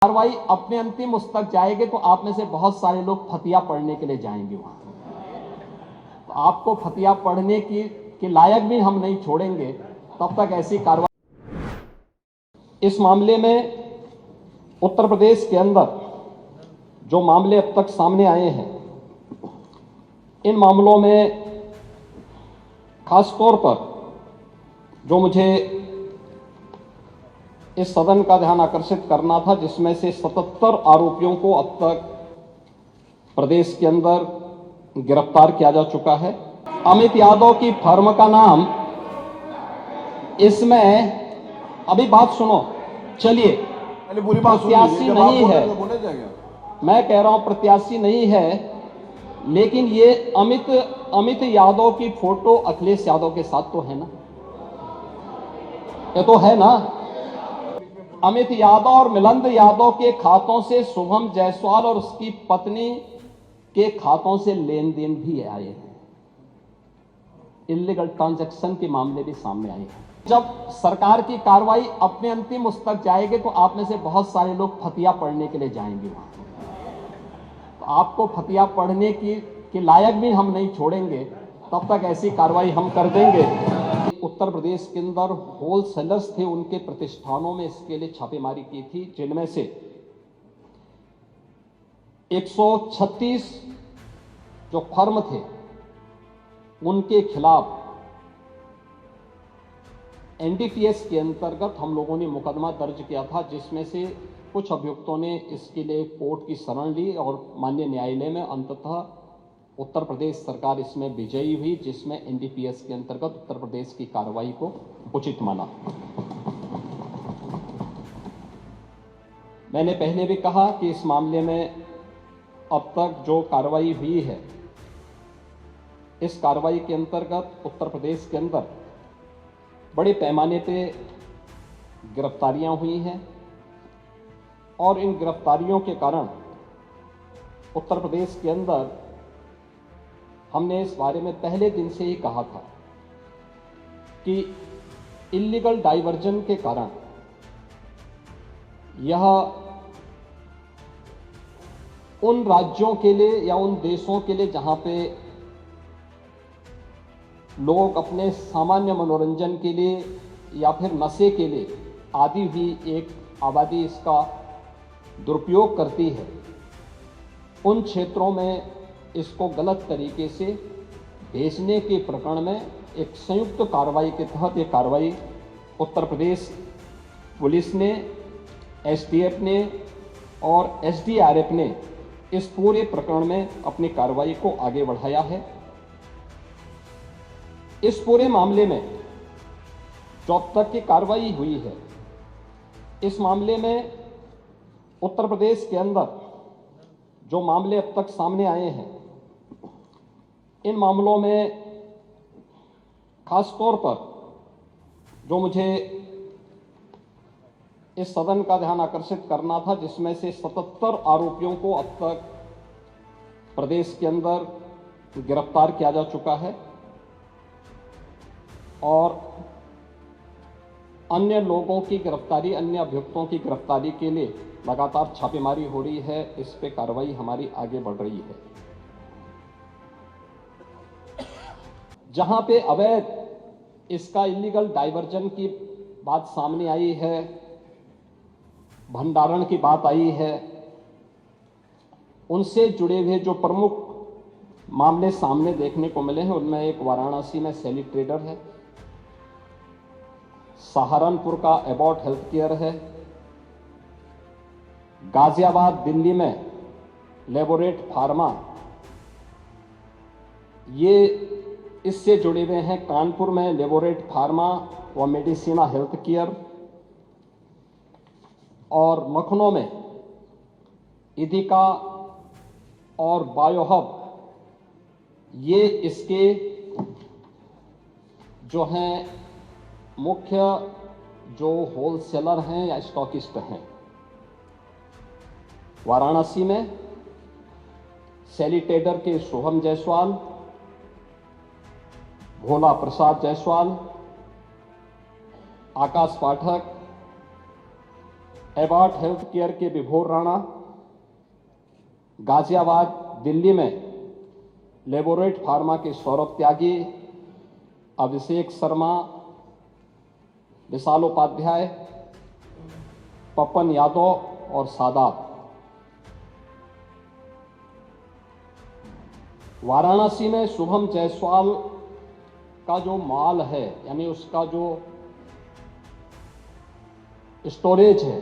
कार्रवाई अपने अंतिम उस तक जाएगी तो आप में से बहुत सारे लोग फतिया पढ़ने के लिए जाएंगे वहां। तो आपको फतिया पढ़ने के लायक भी हम नहीं छोड़ेंगे तब तक ऐसी कार्रवाई। इस मामले में उत्तर प्रदेश के अंदर जो मामले अब तक सामने आए हैं, इन मामलों में खास तौर पर जो मुझे इस सदन का ध्यान आकर्षित करना था, जिसमें से 77 आरोपियों को अब तक प्रदेश के अंदर गिरफ्तार किया जा चुका है। अमित यादव की फर्म का नाम, इसमें अभी बात सुनो, चलिए, प्रत्याशी नहीं है, मैं कह रहा हूं प्रत्याशी नहीं है, लेकिन ये अमित यादव की फोटो अखिलेश यादव के साथ तो है ना, ये तो है ना। अमित यादव और मिलिंद यादव के खातों से शुभम जायसवाल और उसकी पत्नी के खातों से लेन देन भी आए हैं। इल्लीगल ट्रांजैक्शन के मामले भी सामने आए हैं। जब सरकार की कार्रवाई अपने अंतिम उस तक जाएगी तो आप में से बहुत सारे लोग फतिया पढ़ने के लिए जाएंगे वहां। तो आपको फतिया पढ़ने के लायक भी हम नहीं छोड़ेंगे तब तक ऐसी कार्रवाई हम कर देंगे। उत्तर प्रदेश के अंदर होलसेलर्स थे, उनके प्रतिष्ठानों में इसके लिए छापेमारी की थी, जिनमें से 136 जो फर्म थे उनके खिलाफ एनडीपीएस के अंतर्गत हम लोगों ने मुकदमा दर्ज किया था, जिसमें से कुछ अभियुक्तों ने इसके लिए कोर्ट की शरण ली और माननीय न्यायालय में अंततः उत्तर प्रदेश सरकार इसमें विजयी हुई, जिसमें एनडीपीएस के अंतर्गत उत्तर प्रदेश की कार्रवाई को उचित माना। मैंने पहले भी कहा कि इस मामले में अब तक जो कार्रवाई हुई है, इस कार्रवाई के अंतर्गत उत्तर प्रदेश के अंदर बड़े पैमाने पे गिरफ्तारियां हुई हैं और इन गिरफ्तारियों के कारण उत्तर प्रदेश के अंदर हमने इस बारे में पहले दिन से ही कहा था कि इल्लीगल डाइवर्जन के कारण यह उन राज्यों के लिए या उन देशों के लिए जहां पे लोग अपने सामान्य मनोरंजन के लिए या फिर नशे के लिए आदि हुई एक आबादी इसका दुरुपयोग करती है, उन क्षेत्रों में इसको गलत तरीके से भेजने के प्रकरण में एक संयुक्त कार्रवाई के तहत ये कार्रवाई उत्तर प्रदेश पुलिस ने, एसटीएफ ने और एसडीआरएफ ने इस पूरे प्रकरण में अपनी कार्रवाई को आगे बढ़ाया है। इस पूरे मामले में जो अब तक की कार्रवाई हुई है, इस मामले में उत्तर प्रदेश के अंदर जो मामले अब तक सामने आए हैं, इन मामलों में खास तौर पर जो मुझे इस सदन का ध्यान आकर्षित करना था, जिसमें से 77 आरोपियों को अब तक प्रदेश के अंदर गिरफ्तार किया जा चुका है और अन्य लोगों की गिरफ्तारी, अन्य अभियुक्तों की गिरफ्तारी के लिए लगातार छापेमारी हो रही है। इस पे कार्रवाई हमारी आगे बढ़ रही है। जहां पे अवैध इसका इल्लीगल डाइवर्जन की बात सामने आई है, भंडारण की बात आई है, उनसे जुड़े हुए जो प्रमुख मामले सामने देखने को मिले हैं, उनमें एक वाराणसी में सैली ट्रेडर है, सहारनपुर का एबॉट हेल्थ केयर है, गाजियाबाद दिल्ली में लेबोरेट फार्मा, ये इससे जुड़े हुए हैं कानपुर में लेबोरेट फार्मा व मेडिसिना हेल्थ केयर, और लखनऊ में इदिका और बायोहब, ये इसके जो हैं मुख्य जो होलसेलर हैं या स्टॉकिस्ट हैं। वाराणसी में सैली ट्रेडर के शुभम जायसवाल, भोला प्रसाद जायसवाल, आकाश पाठक, एबॉट हेल्थ केयर के विभोर राणा, गाजियाबाद दिल्ली में लेबोरेट फार्मा के सौरभ त्यागी, अभिषेक शर्मा, विशाल उपाध्याय, पप्पन यादव और सादात। वाराणसी में शुभम जायसवाल का जो माल है, यानी उसका जो स्टोरेज है,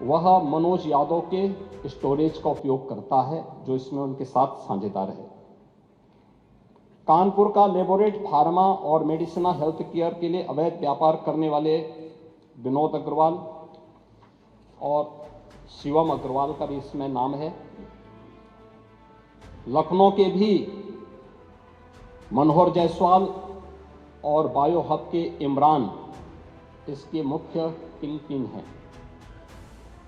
वह मनोज यादव के स्टोरेज का उपयोग करता है, जो इसमें उनके साथ साझेदार है। कानपुर का लेबोरेट फार्मा और मेडिसिना हेल्थ केयर के लिए अवैध व्यापार करने वाले विनोद अग्रवाल और शिवम अग्रवाल का भी इसमें नाम है। लखनऊ के भी मनोहर जायसवाल और बायो हब के इमरान इसके मुख्य किंगपिन हैं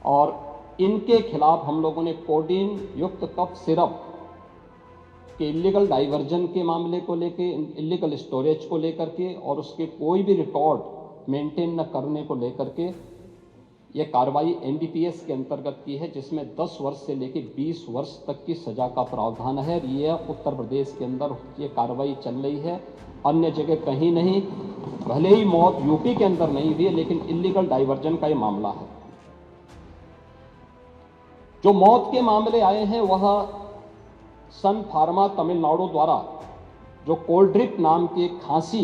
और इनके खिलाफ हम लोगों ने कोडीन युक्त कफ सिरप के इलीगल डाइवर्जन के मामले को लेके, इलीगल स्टोरेज को लेकर के और उसके कोई भी रिकॉर्ड मेंटेन न करने को लेकर के यह कार्रवाई एनडीपीएस के अंतर्गत की है, जिसमें 10 वर्ष से लेकर 20 वर्ष तक की सजा का प्रावधान है। यह उत्तर प्रदेश के अंदर ये कार्रवाई चल रही है, अन्य जगह कहीं नहीं। भले ही मौत यूपी के अंदर नहीं हुई है, लेकिन इलीगल डाइवर्जन का ये मामला है। जो मौत के मामले आए हैं वह सन फार्मा तमिलनाडु द्वारा जो कोल्ड्रिप नाम के खांसी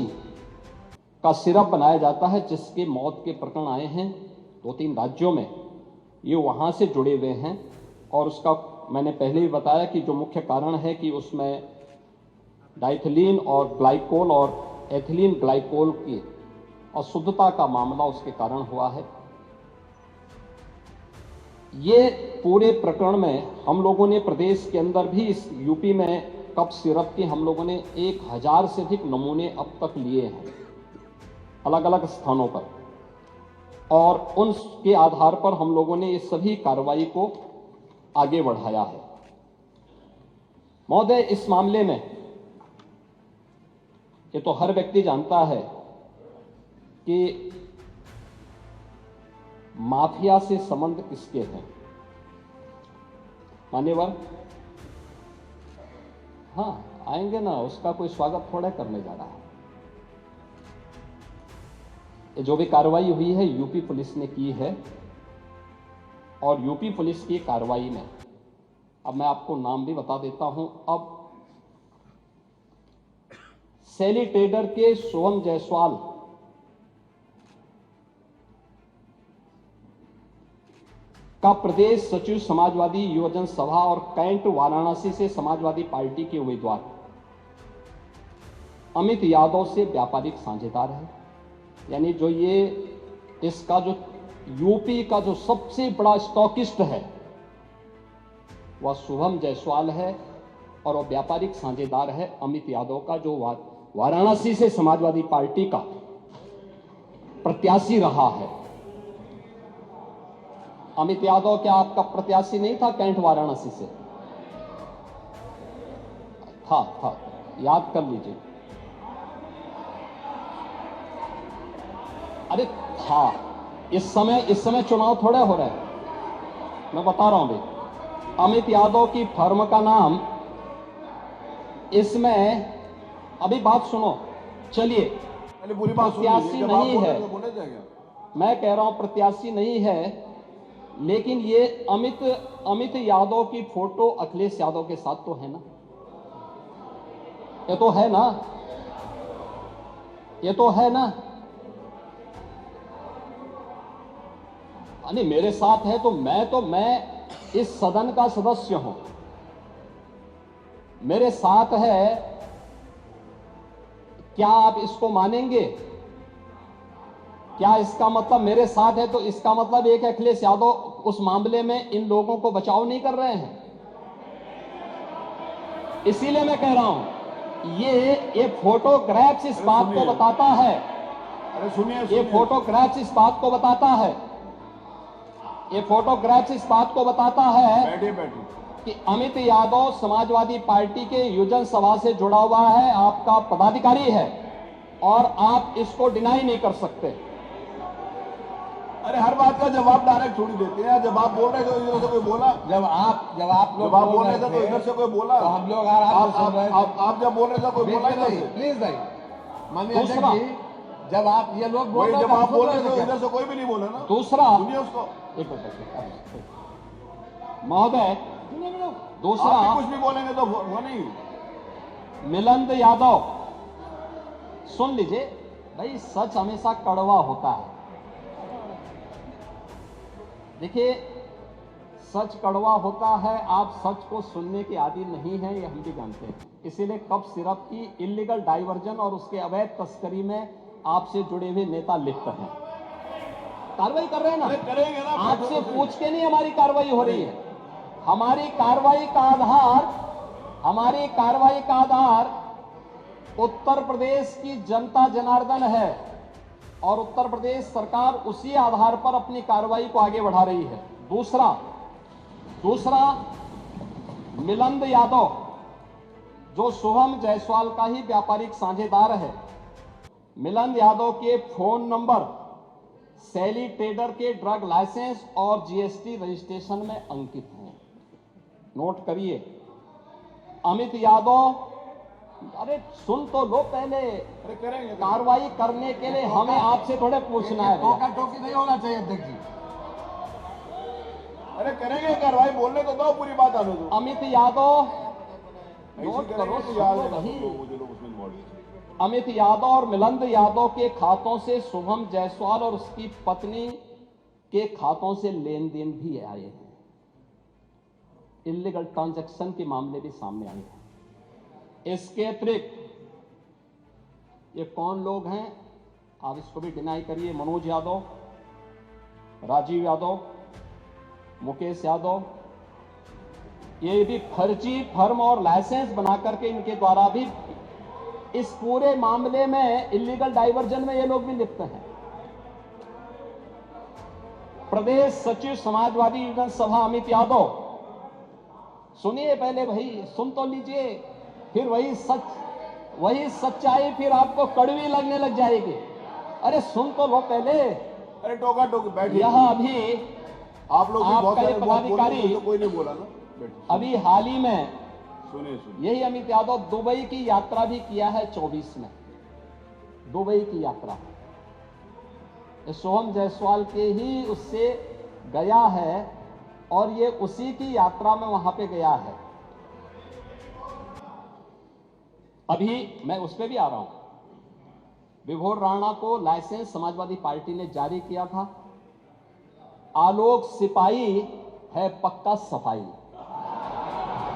का सिरप बनाया जाता है, जिसके मौत के प्रकरण आए हैं 2-3 राज्यों में, ये वहां से जुड़े हुए हैं। और उसका मैंने पहले ही बताया कि जो मुख्य कारण है कि उसमें डाइथिलीन और ग्लाइकोल और एथिलीन ग्लाइकोल की अशुद्धता का मामला उसके कारण हुआ है। ये पूरे प्रकरण में हम लोगों ने प्रदेश के अंदर भी इस यूपी में कफ सिरप के हम लोगों ने 1000 से अधिक नमूने अब तक लिए हैं अलग अलग स्थानों पर, और उनके आधार पर हम लोगों ने इस सभी कार्रवाई को आगे बढ़ाया है। महोदय, इस मामले में ये तो हर व्यक्ति जानता है कि माफिया से संबंध किसके हैं। मान्यवर, हाँ आएंगे ना, उसका कोई स्वागत थोड़ा करने जा रहा है। ये जो भी कार्रवाई हुई है यूपी पुलिस ने की है, और यूपी पुलिस की कार्रवाई में अब मैं आपको नाम भी बता देता हूं। अब सैली ट्रेडर के शुभम जायसवाल का प्रदेश सचिव समाजवादी युवजन सभा और कैंट वाराणसी से समाजवादी पार्टी के उम्मीदवार अमित यादव से व्यापारिक साझेदार है। यानी जो ये इसका जो यूपी का जो सबसे बड़ा स्टॉकिस्ट है वह शुभम जायसवाल है, और वह व्यापारिक साझेदार है अमित यादव का, जो वाराणसी से समाजवादी पार्टी का प्रत्याशी रहा है। अमित यादव क्या आपका प्रत्याशी नहीं था कैंट वाराणसी से? था, याद कर लीजिए। अरे था, इस समय चुनाव थोड़े हो रहे हैं, मैं बता रहा हूं भाई। अमित यादव की फर्म का नाम इसमें, अभी बात सुनो, चलिए, पूरी बात प्रत्याशी नहीं है, मैं कह रहा हूं प्रत्याशी नहीं है, लेकिन ये अमित यादव की फोटो अखिलेश यादव के साथ तो है ना, ये तो है ना, ये तो है ना। नहीं, मेरे साथ है तो मैं इस सदन का सदस्य हूं, मेरे साथ है, क्या आप इसको मानेंगे? क्या इसका मतलब मेरे साथ है तो इसका मतलब एक अखिलेश यादव उस मामले में इन लोगों को बचाव नहीं कर रहे हैं? इसीलिए मैं कह रहा हूं ये फोटोग्राफ्स इस बात को बताता है। अरे सुनिए, ये फोटोग्राफ्स इस बात को बताता है, ये फोटोग्राफ्स इस बात को बताता है बैठिए कि अमित यादव समाजवादी पार्टी के युवजन सभा से जुड़ा हुआ है, आपका पदाधिकारी है, और आप इसको डिनाई नहीं कर सकते। अरे हर बात का जवाब डायरेक्ट थोड़ी देते हैं। जब आप बोल रहे थे तो इधर से कोई बोला, जब आप लोग जब आप बोल रहे थे तो इधर से कोई बोला, तो हम लोग आराम से सुन रहे थे। आप जब बोल रहे थे कोई बोला इधर से? प्लीज भाई, माननीय दूसरा- अध्यक्ष जी, जब आप ये लोग बोल वही रहे जब थे, हम आप सुन बोल रहे रहे थे थे तो क्या? इधर से कोई भी नहीं बोला ना। दूसरा सुनिए उसको। एक महोदय, दूसरा आप भी कुछ भी बोलेंगे तो वो नहीं। मिलिंद यादव, सुन लीजिए भाई, सच हमेशा कड़वा होता है। देखिए, सच कड़वा होता है। आप सच को सुनने के आदी नहीं हैं, ये हम भी जानते हैं। इसीलिए कप सिरप की इलीगल डाइवर्जन और उसके अवैध तस्करी में आपसे जुड़े हुए नेता लिप्त हैं। कार्रवाई कर रहे हैं अरे ना, करेंगे ना। आपसे पूछ के नहीं हमारी कार्रवाई हो रही है। हमारी कार्रवाई का आधार उत्तर प्रदेश की जनता जनार्दन है और उत्तर प्रदेश सरकार उसी आधार पर अपनी कार्रवाई को आगे बढ़ा रही है। दूसरा मिलिंद यादव, जो शुभम जायसवाल का ही व्यापारिक साझेदार है, मिलिंद यादव के फोन नंबर सैली ट्रेडर के ड्रग लाइसेंस और जीएसटी रजिस्ट्रेशन में अंकित हैं। नोट करिए। अमित यादव, अरे सुन तो लो पहले। अरे करेंगे। कार्रवाई करने के लिए हमें आपसे थोड़े पूछना है भैया। टोका टोकी नहीं होना चाहिए अध्यक्ष जी। अरे करेंगे कार्रवाई, बोलने तो दो, पूरी बात आने दो। अमित यादव, ऐसे नोट करेंगे करो, तो याद सुनो रहना नहीं। तो मुझे लोग उसमें involved हैं। अमित यादव और मिलिंद यादव के खातों से शुभम जायसवाल और उसकी पत्नी के खातों से लेन देन भी आए हैं। इलीगल ट्रांजैक्शन के मामले भी सामने आए हैं। इसके अतिरिक्त ये कौन लोग हैं, आप इसको भी डिनाई करिए। मनोज यादव, राजीव यादव, मुकेश यादव, ये भी फर्जी फर्म और लाइसेंस बना करके इनके द्वारा भी इस पूरे मामले में इलीगल डाइवर्जन में ये लोग भी लिप्त हैं। प्रदेश सचिव समाजवादी यूनियन सभा अमित यादव, सुनिए पहले भाई, सुन तो लीजिए, फिर वही सच्चाई फिर आपको कड़वी लगने लग जाएगी। अरे सुन तो लो पहले। अरे टोका टोकी बैठिए। यह अभी आप लोग भी बहुत आपका ये सारे बहुत बोले, पदाधिकारी तो कोई नहीं बोला ना। बैठिए। अभी हाल ही में सुनिए। यही अमित यादव दुबई की यात्रा भी किया है 24 में। दुबई की यात्रा शुभम जायसवाल के ही उससे गया है और ये उसी की यात्रा में वहां पे गया है। अभी मैं उस पर भी आ रहा हूं। विभोर राणा को लाइसेंस समाजवादी पार्टी ने जारी किया था। आलोक सिपाही है पक्का सफाई,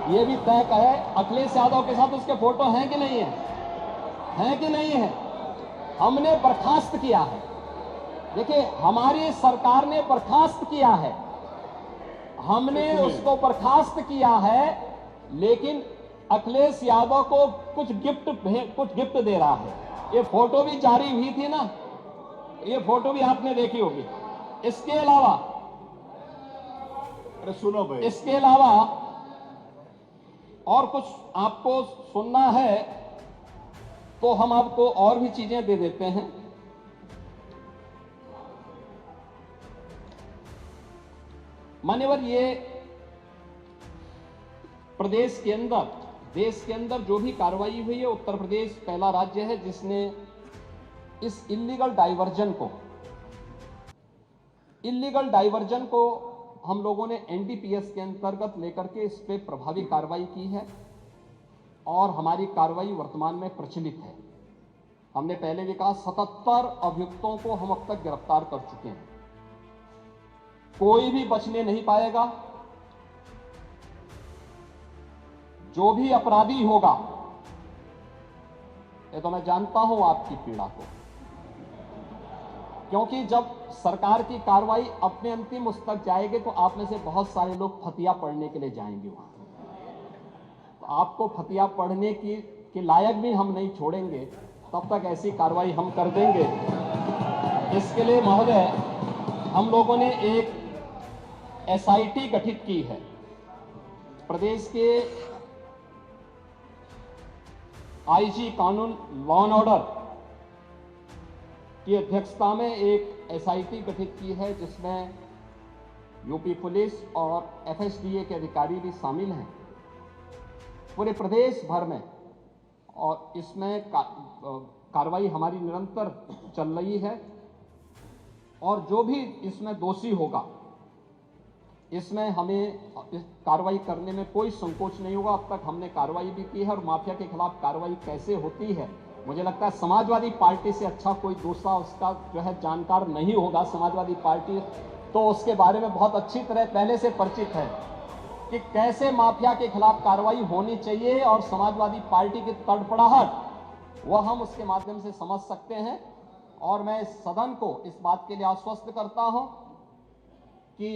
ये भी तय है। अखिलेश यादव के साथ उसके फोटो हैं कि नहीं है? हैं कि नहीं है? हमने बर्खास्त किया है। देखिए, हमारी सरकार ने बर्खास्त किया है, हमने उसको बर्खास्त किया है, लेकिन अखिलेश यादव को कुछ गिफ्ट दे रहा है। ये फोटो भी जारी हुई थी ना, ये फोटो भी आपने देखी होगी। इसके अलावा अरे सुनो भाई, इसके अलावा और कुछ आपको सुनना है तो हम आपको और भी चीजें दे देते हैं। मान्यवर, ये प्रदेश के अंदर, देश के अंदर जो भी कार्रवाई हुई है, उत्तर प्रदेश पहला राज्य है जिसने इस इलीगल डाइवर्जन को हम लोगों ने एनडीपीएस के अंतर्गत लेकर के इस पे प्रभावी कार्रवाई की है और हमारी कार्रवाई वर्तमान में प्रचलित है। हमने पहले भी कहा 77 अभियुक्तों को हम अब तक गिरफ्तार कर चुके हैं। कोई भी बचने नहीं पाएगा। जो भी अपराधी होगा, ये तो मैं जानता हूं आपकी पीड़ा को, क्योंकि जब सरकार की कार्रवाई अपने अंतिम उस तक जाएगी तो आप में से बहुत सारे लोग फतिया पढ़ने के लिए जाएंगे वहां। तो आपको फतिया पढ़ने के लायक भी हम नहीं छोड़ेंगे, तब तक ऐसी कार्रवाई हम कर देंगे। इसके लिए महोदय, हम लोगों ने एक एसआईटी गठित की है। प्रदेश के आईजी कानून लॉ एंड ऑर्डर की अध्यक्षता में एक एसआईटी गठित की है जिसमें यूपी पुलिस और एफएसडीए के अधिकारी भी शामिल हैं पूरे प्रदेश भर में, और इसमें कार्रवाई हमारी निरंतर चल रही है। और जो भी इसमें दोषी होगा, इसमें हमें कार्रवाई करने में कोई संकोच नहीं होगा। अब तक हमने कार्रवाई भी की है, और माफिया के खिलाफ कार्रवाई कैसे होती है, मुझे लगता है समाजवादी पार्टी से अच्छा कोई दूसरा उसका जो है जानकार नहीं होगा। समाजवादी पार्टी तो उसके बारे में बहुत अच्छी तरह पहले से परिचित है कि कैसे माफिया के खिलाफ कार्रवाई होनी चाहिए, और समाजवादी पार्टी की तड़पड़ाहट वह हम उसके माध्यम से समझ सकते हैं। और मैं इस सदन को इस बात के लिए आश्वस्त करता हूं कि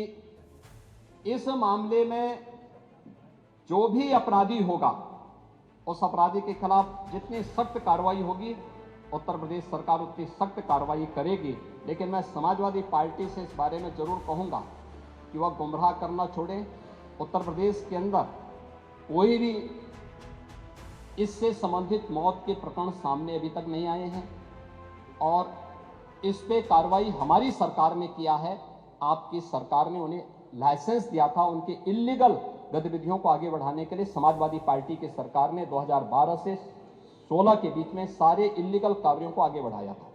इस मामले में जो भी अपराधी होगा, उस अपराधी के खिलाफ जितनी सख्त कार्रवाई होगी, उत्तर प्रदेश सरकार उतनी सख्त कार्रवाई करेगी। लेकिन मैं समाजवादी पार्टी से इस बारे में जरूर कहूंगा कि वह गुमराह करना छोड़े। उत्तर प्रदेश के अंदर कोई भी इससे संबंधित मौत के प्रकरण सामने अभी तक नहीं आए हैं, और इस पे कार्रवाई हमारी सरकार ने किया है। आपकी सरकार ने उन्हें लाइसेंस दिया था उनके इल्लीगल गतिविधियों को आगे बढ़ाने के लिए। समाजवादी पार्टी की सरकार ने 2012 से 16 के बीच में सारे इल्लीगल कार्यों को आगे बढ़ाया था।